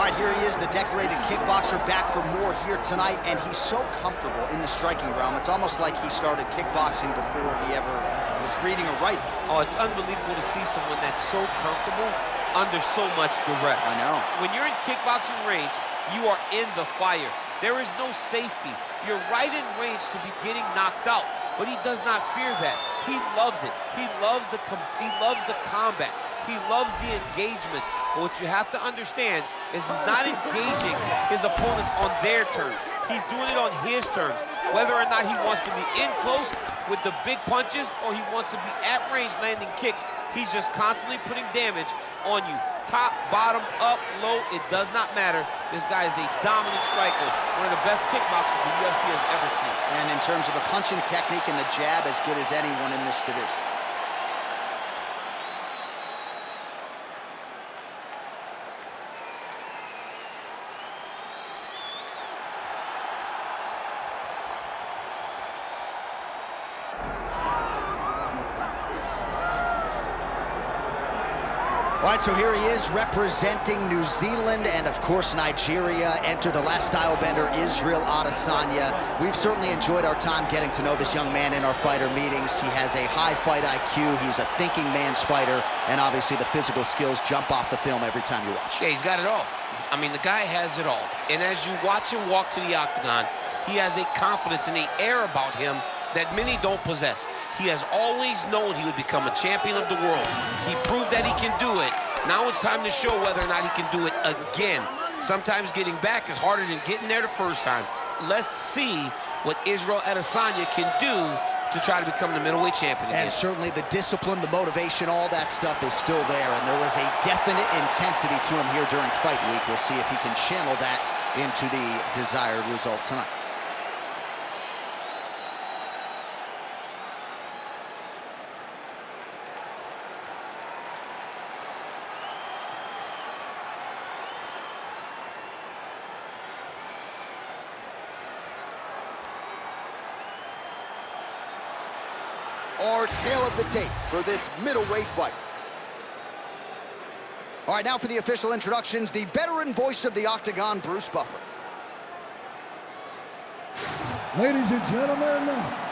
right, here he is, the decorated kickboxer, back for more here tonight, and he's so comfortable in the striking realm. It's almost like he started kickboxing before he ever was reading or writing. Oh, it's unbelievable to see someone that's so comfortable under so much duress. I know. When you're in kickboxing range, you are in the fire. There is no safety. You're right in range to be getting knocked out, but he does not fear that. He loves it. He loves the combat. He loves the engagements. But what you have to understand is he's not engaging his opponents on their terms. He's doing it on his terms. Whether or not he wants to be in close with the big punches or he wants to be at range landing kicks, he's just constantly putting damage on you. Top, bottom, up, low, it does not matter. This guy is a dominant striker, one of the best kickboxers the UFC has ever seen. And in terms of the punching technique and the jab, as good as anyone in this division. All right, so here he is representing New Zealand and, of course, Nigeria. Enter the last style bender, Israel Adesanya. We've certainly enjoyed our time getting to know this young man in our fighter meetings. He has a high fight IQ. He's a thinking man's fighter. And obviously the physical skills jump off the film every time you watch. Yeah, he's got it all. I mean, the guy has it all. And as you watch him walk to the octagon, he has a confidence and the air about him that many don't possess. He has always known he would become a champion of the world. He proved that he can do it. Now it's time to show whether or not he can do it again. Sometimes getting back is harder than getting there the first time. Let's see what Israel Adesanya can do to try to become the middleweight champion again. And certainly the discipline, the motivation, all that stuff is still there. And there was a definite intensity to him here during fight week. We'll see if he can channel that into the desired result tonight. Our tail of the tape for this middleweight fight. All right, now for the official introductions, the veteran voice of the Octagon, Bruce Buffer. Ladies and gentlemen,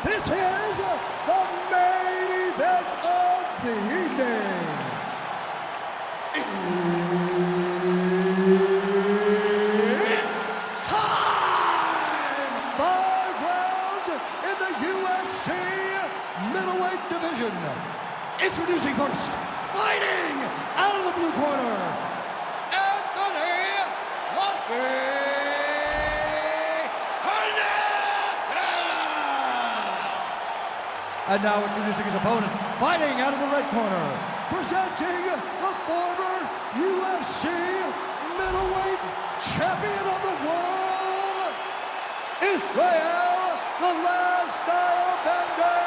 this is the main event of the evening. It's time! 5 rounds in the UFC middleweight division. Introducing first, fighting out of the blue corner, Anthony Hernandez! And now introducing his opponent, fighting out of the red corner, presenting the former UFC middleweight champion of the world, Israel, the last style bender,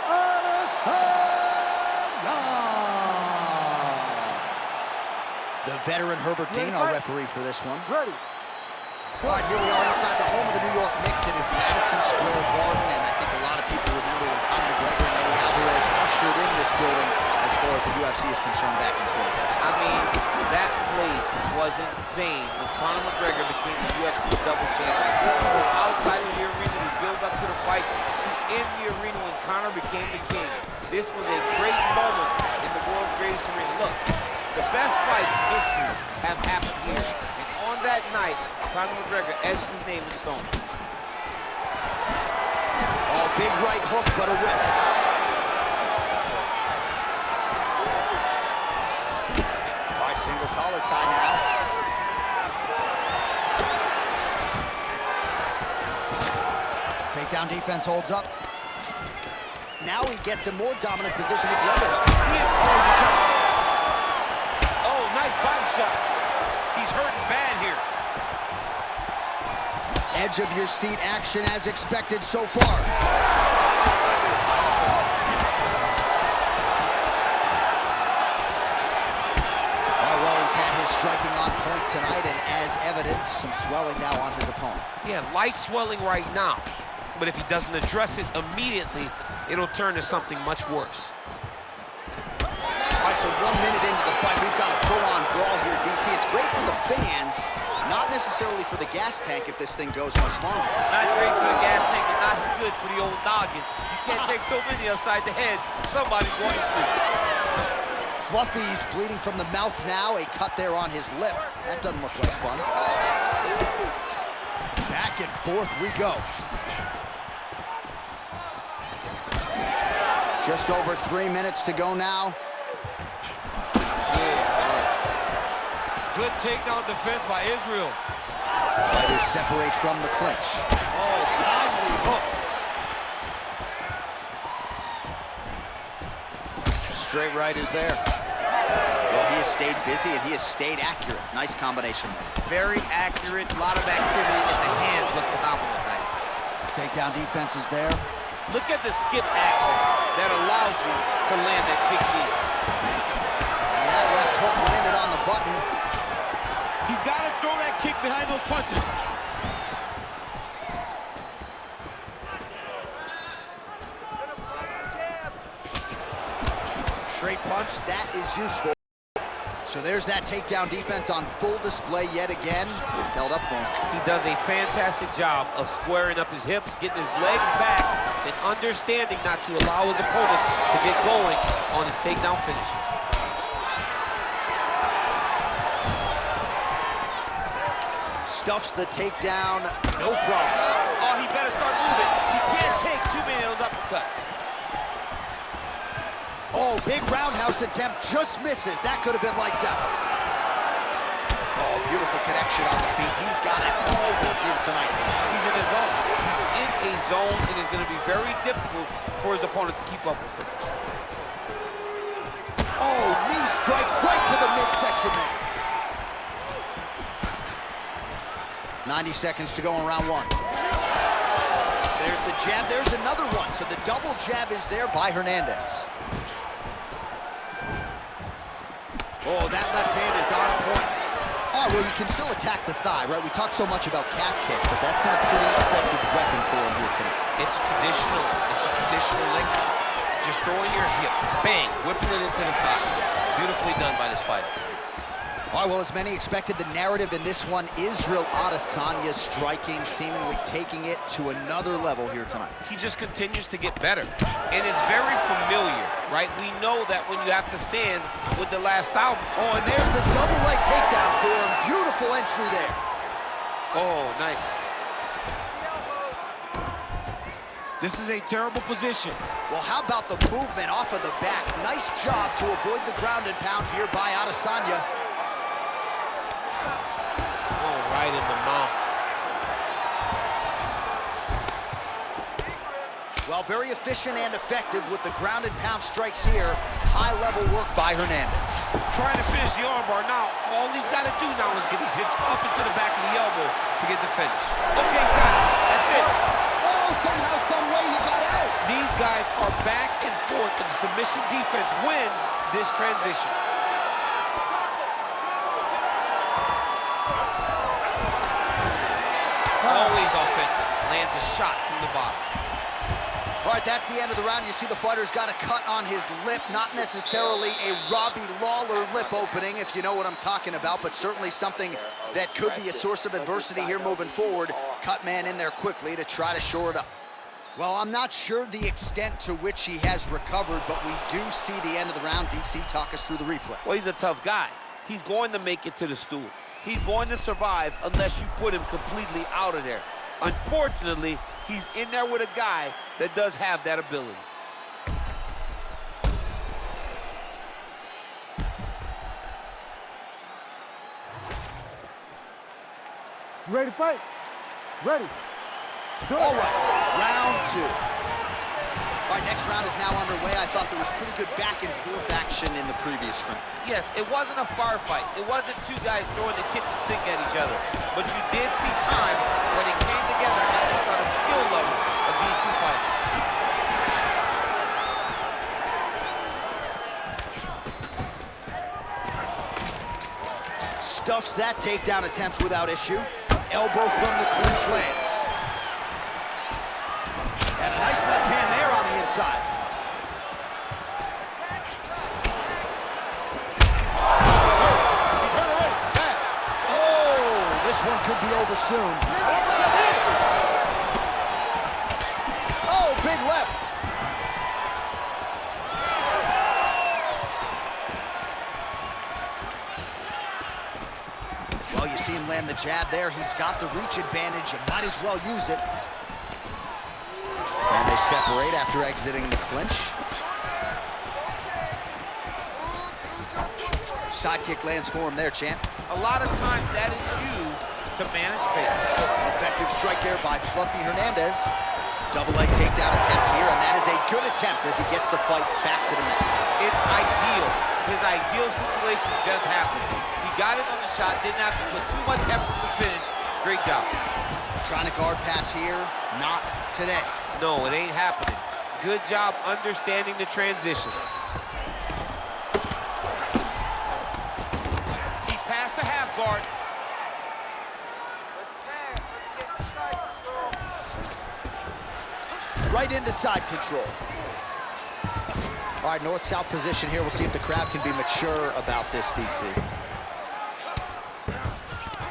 Adesanya! The veteran Herbert Dean, our referee for this one. Ready. All right, here we are inside the home of the New York Knicks. It is Madison Square Garden, and I think a lot of people remember when Conor McGregor and Eddie Alvarez ushered in this building as far as the UFC is concerned back in 2016. I mean, that place was insane when Conor McGregor became the UFC double champion. From outside of the arena to build up to the fight, to in the arena when Conor became the king. This was a great moment in the world's greatest arena. Look, the best fights in history have happened here. And on that night, Conor McGregor etched his name in stone. Oh, big right hook, but a whiff. All right, single collar tie now. Takedown defense holds up. Now he gets a more dominant position with the underhook. Oh, nice body shot. He's hurting bad here. Edge of your seat action as expected so far. Well, he's had his striking on point tonight, and as evidence, some swelling now on his opponent. Yeah, light swelling right now. But if he doesn't address it immediately, it'll turn to something much worse. All right, right, so 1 minute into the fight, we've got a full-on brawl here, DC. It's great for the fans, not necessarily for the gas tank if this thing goes much longer. Not great for the gas tank, and not good for the old noggin. You can't take so many upside the head. Somebody's going to sleep. Fluffy's bleeding from the mouth now, a cut there on his lip. That doesn't look like fun. Back and forth we go. Just over 3 minutes to go now. Good takedown defense by Israel. Fighters separate from the clinch. Oh, timely hook. Straight right is there. Well, he has stayed busy and he has stayed accurate. Nice combination. Very accurate, a lot of activity, and the hands look phenomenal tonight. Takedown defense is there. Look at the skip action that allows you to land that big knee. And that left hook landed on the button. He's got to throw that kick behind those punches. Straight punch, that is useful. So there's that takedown defense on full display yet again. It's held up for him. He does a fantastic job of squaring up his hips, getting his legs back, and understanding not to allow his opponent to get going on his takedown finish. Stuffs the takedown, no problem. Oh, he better start moving. He can't take too many of those uppercuts. Oh, big roundhouse attempt, just misses. That could have been lights out. Oh, beautiful connection on the feet. He's got it all worked in tonight. He's in a zone. He's in a zone, and it's going to be very difficult for his opponent to keep up with him. Oh, knee strike right to the midsection there. 90 seconds to go in round one. There's the jab, there's another one. So the double jab is there by Hernandez. Oh, that left hand is on point. Oh, well, you can still attack the thigh, right? We talk so much about calf kicks, but that's been a pretty effective weapon for him here tonight. It's a traditional leg kick. Just throwing your hip, bang, whipping it into the thigh. Beautifully done by this fighter. All right, well, as many expected, the narrative in this one, Israel Adesanya striking, seemingly taking it to another level here tonight. He just continues to get better, and it's very familiar, right? We know that when you have to stand with the last style. Oh, and there's the double leg takedown for him. Beautiful entry there. Oh, nice. This is a terrible position. Well, how about the movement off of the back? Nice job to avoid the ground and pound here by Adesanya. Oh, right in the mouth. Well, very efficient and effective with the ground and pound strikes here. High-level work by Hernandez. Trying to finish the armbar. Now, all he's got to do now is get his hips up into the back of the elbow to get the finish. Okay, he's got it. That's it. Oh, somehow, some way he got out. These guys are back and forth, and the submission defense wins this transition. Always offensive. Lands a shot from the bottom. All right, that's the end of the round. You see the fighter's got a cut on his lip, not necessarily a Robbie Lawler lip opening, if you know what I'm talking about, but certainly something that could be a source of adversity here moving forward. Cut man in there quickly to try to shore it up. Well, I'm not sure the extent to which he has recovered, but we do see the end of the round. DC, talk us through the replay. Well, he's a tough guy. He's going to make it to the stool. He's going to survive unless you put him completely out of there. Unfortunately, he's in there with a guy that does have that ability. You ready to fight? Ready. All right, round two. All right, next round is now underway. I thought there was pretty good back and forth action in the previous round. Yes, it wasn't a firefight. It wasn't two guys throwing the kitchen sink at each other. But you did see times when it came together and you saw the skill level of these two fighters. Stuffs that takedown attempt without issue. Elbow from the clinch lands. And a nice left hand there on the inside. soon. Oh, big left. Well, you see him land the jab there. He's got the reach advantage and might as well use it. And they separate after exiting the clinch. Side kick lands for him there, champ. A lot of times that is used to manage space. Effective strike there by Fluffy Hernandez. Double leg takedown attempt here, and that is a good attempt as he gets the fight back to the mat. It's ideal. His ideal situation just happened. He got it on the shot, didn't have to put too much effort to finish. Great job. Trying to guard pass here, not today. No, it ain't happening. Good job understanding the transition. He passed the half guard. Let's pass. Let's get the side control. Right into side control. All right, north-south position here. We'll see if the crowd can be mature about this, DC.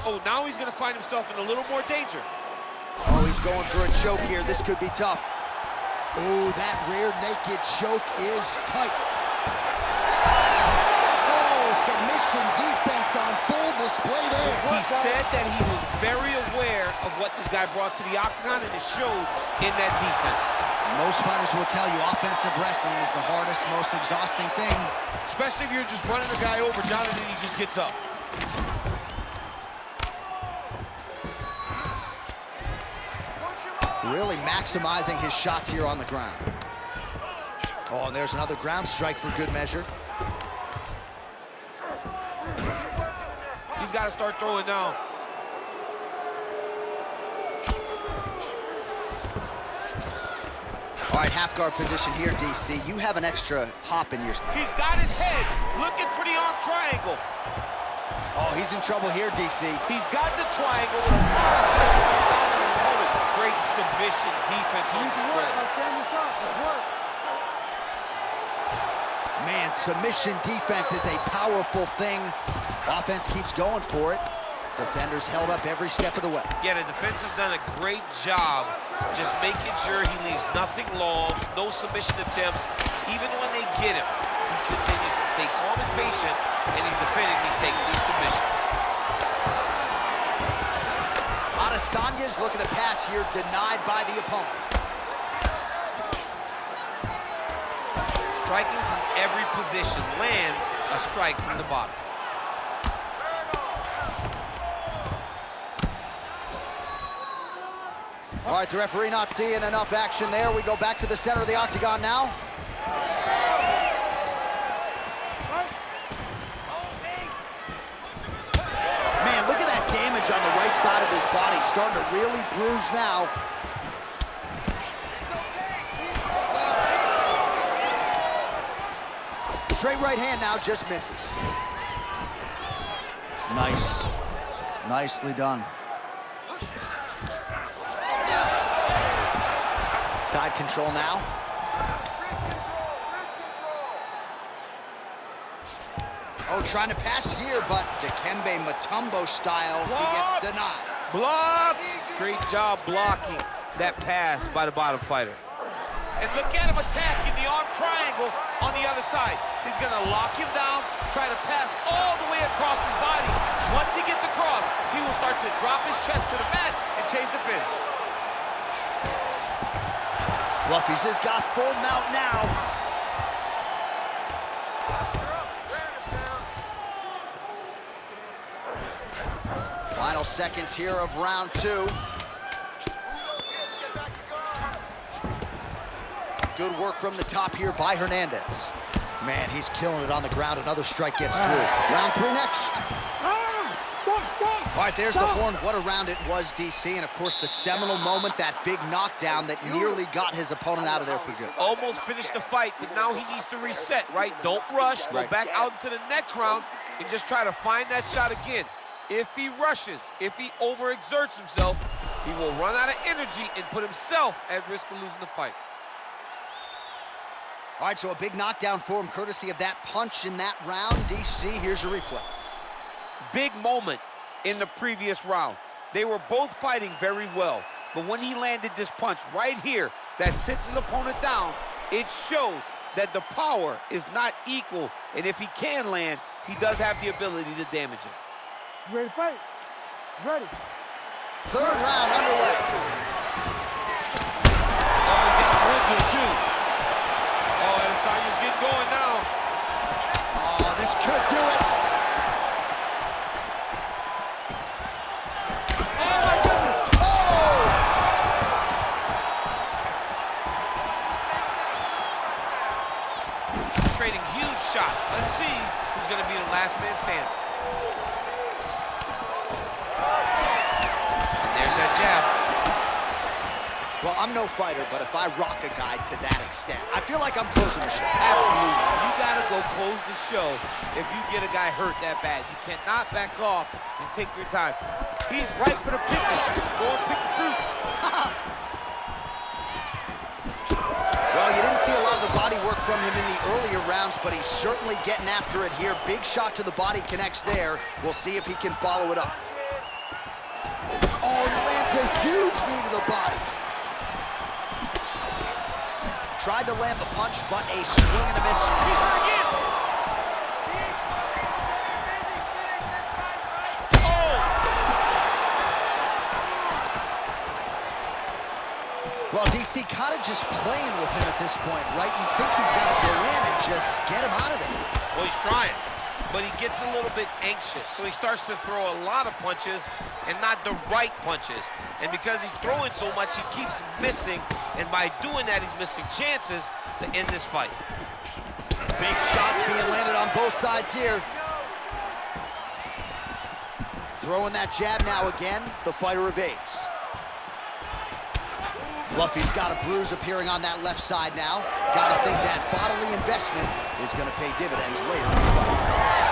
Oh, now he's gonna find himself in a little more danger. Oh, he's going for a choke here. This could be tough. Oh, that rear naked choke is tight. Oh, submission defense on full display there. He said that he was very aware of what this guy brought to the octagon, and it showed in that defense. Most fighters will tell you offensive wrestling is the hardest, most exhausting thing. Especially if you're just running the guy over, Jonathan, he just gets up. Really maximizing his shots here on the ground. Oh, and there's another ground strike for good measure. He's got to start throwing down. All right, half guard position here, DC. You have an extra hop in your... He's got his head looking for the arm triangle. Oh, he's in trouble here, DC. He's got the triangle with a lot of pressure going down on his opponent. Great submission defense on display. Man, submission defense is a powerful thing. Offense keeps going for it. Defenders held up every step of the way. Yeah, the defense have done a great job just making sure he leaves nothing long, no submission attempts. Even when they get him, he continues to stay calm and patient, and he's defending, he's taking these submissions. Adesanya's looking to pass here, denied by the opponent. Striking from every position, lands a strike from the bottom. All right, the referee not seeing enough action there. We go back to the center of the octagon now. Man, look at that damage on the right side of his body. Starting to really bruise now. Straight right hand now, just misses. Nice. Nicely done. Side control now. Wrist control, wrist control. Oh, trying to pass here, but Dikembe Mutombo style, he gets denied. Block! Great job blocking that pass by the bottom fighter. And look at him attacking the arm triangle on the other side. He's gonna lock him down, try to pass all the way across his body. Once he gets across, he will start to drop his chest to the mat and chase the finish. Fluffy's has got full mount now. Final seconds here of round two. Good work from the top here by Hernandez. Man, he's killing it on the ground. Another strike gets through. Round three next. All right, there's the horn. What a round it was, DC. And, of course, the seminal moment, that big knockdown that nearly got his opponent out of there for good. Almost finished the fight, but now he needs to reset, right? Don't rush. Go back out into the next round and just try to find that shot again. If he rushes, if he overexerts himself, he will run out of energy and put himself at risk of losing the fight. All right, so a big knockdown for him, courtesy of that punch in that round. DC, here's your replay. Big moment in the previous round. They were both fighting very well, but when he landed this punch right here that sits his opponent down, it showed that the power is not equal, and if he can land, he does have the ability to damage it. You ready to fight? Ready. Third round underway. Oh, he got real good, too. Oh, Adesanya's getting going now. Oh, this could do it. Oh, my goodness. Oh! Trading huge shots. Let's see who's going to be the last man standing. And there's that jab. Well, I'm no fighter, but if I rock a guy to that extent, I feel like I'm closing the show. Absolutely. You got to go close the show if you get a guy hurt that bad. You cannot back off and take your time. He's right for the picking. Go and pick the fruit. Well, you didn't see a lot of the body work from him in the earlier rounds, but he's certainly getting after it here. Big shot to the body connects there. We'll see if he can follow it up. Oh, he lands a huge knee to the body. Tried to land the punch, but a swing and a miss. He's hurt again. Well, DC kind of just playing with him at this point, right? You think he's got to go in and just get him out of there. Well, he's trying, but he gets a little bit anxious, so he starts to throw a lot of punches and not the right punches. And because he's throwing so much, he keeps missing, and by doing that, he's missing chances to end this fight. Big shots being landed on both sides here. Throwing that jab now again, the fighter evades. Fluffy's got a bruise appearing on that left side now. Gotta think that bodily investment is gonna pay dividends later in the fight.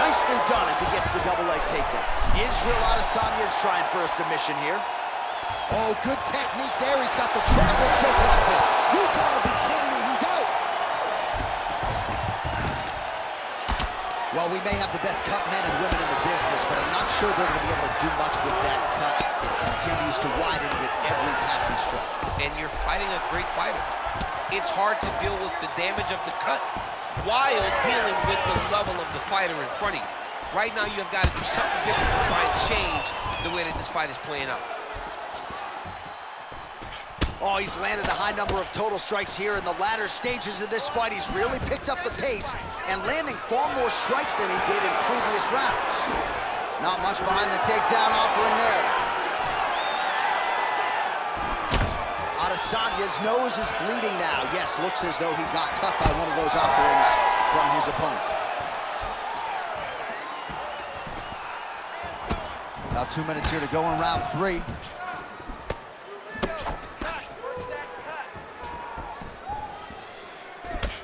Nicely done as he gets the double leg takedown. Israel Adesanya is trying for a submission here. Oh, good technique there. He's got the triangle choke locked in. You gotta be kidding me, he's out. Well, we may have the best cut men and women in the business, but I'm not sure they're gonna be able to do much with that cut. It continues to widen with every passing strike. And you're fighting a great fighter. It's hard to deal with the damage of the cut while dealing with the level of the fighter in front of you. Right now, you've got to do something different to try and change the way that this fight is playing out. Oh, he's landed a high number of total strikes here in the latter stages of this fight. He's really picked up the pace and landing far more strikes than he did in previous rounds. Not much behind the takedown offering there. Adesanya's nose is bleeding now. Yes, looks as though he got cut by one of those offerings from his opponent. About 2 minutes here to go in round 3.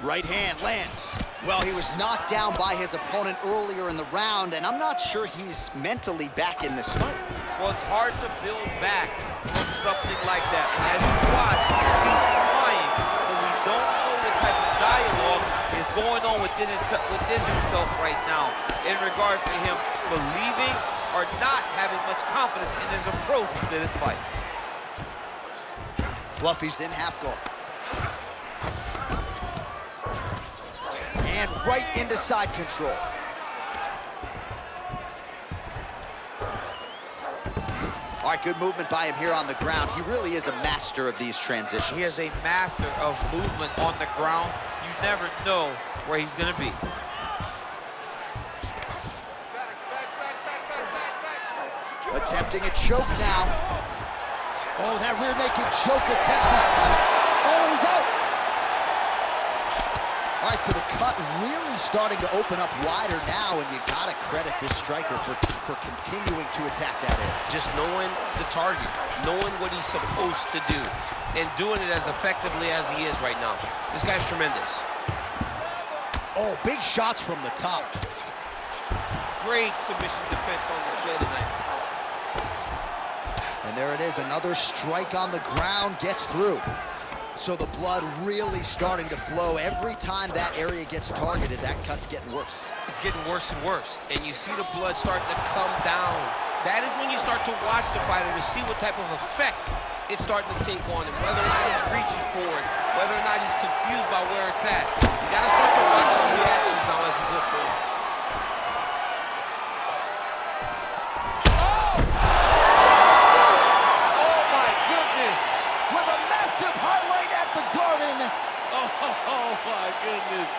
Right hand lands. Well, he was knocked down by his opponent earlier in the round, and I'm not sure he's mentally back in this fight. Well, it's hard to build back from something like that. As you watch, he's crying, but we don't know what type of dialogue is going on within himself right now in regards to him believing or not having much confidence in his approach to this fight. Fluffy's in half guard. And right into side control. All right, good movement by him here on the ground. He really is a master of these transitions. He is a master of movement on the ground. You never know where he's going to be. Attempting a choke now. Oh, that rear naked choke attempt is tight. Oh, and he's out. All right, so the cut really starting to open up wider now, and you gotta credit this striker for continuing to attack that area. Just knowing the target, knowing what he's supposed to do, and doing it as effectively as he is right now. This guy's tremendous. Oh, big shots from the top. Great submission defense on the show tonight. And there it is, another strike on the ground, gets through. So the blood really starting to flow. Every time that area gets targeted, that cut's getting worse. It's getting worse and worse. And you see the blood starting to come down That is when you start to watch the fighter to see what type of effect it's starting to take on him, whether or not he's reaching for it, whether or not he's confused by where it's at. You got to start to watch his reactions now as we go forward. Oh, my goodness. With a massive highlight at the Garden. Oh, my goodness.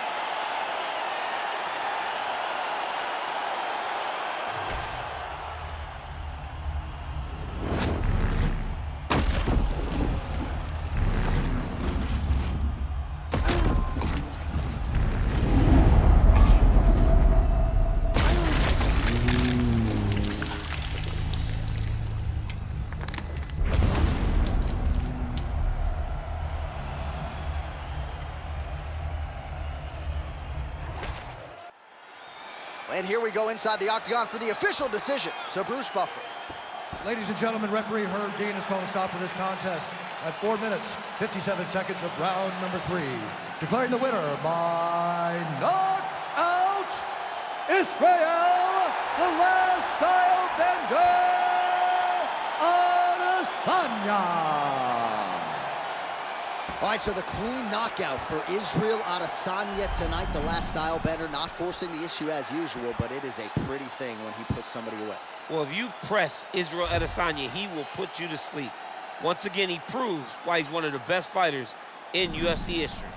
And here we go inside the octagon for the official decision to Bruce Buffer. Ladies and gentlemen, referee Herb Dean has called a stop to this contest at 4 minutes, 57 seconds of round number 3. Declaring the winner by knockout, Israel, the last style bender, Adesanya. All right, so the clean knockout for Israel Adesanya tonight, the last style bender, not forcing the issue as usual, but it is a pretty thing when he puts somebody away. Well, if you press Israel Adesanya, he will put you to sleep. Once again, he proves why he's one of the best fighters in UFC history.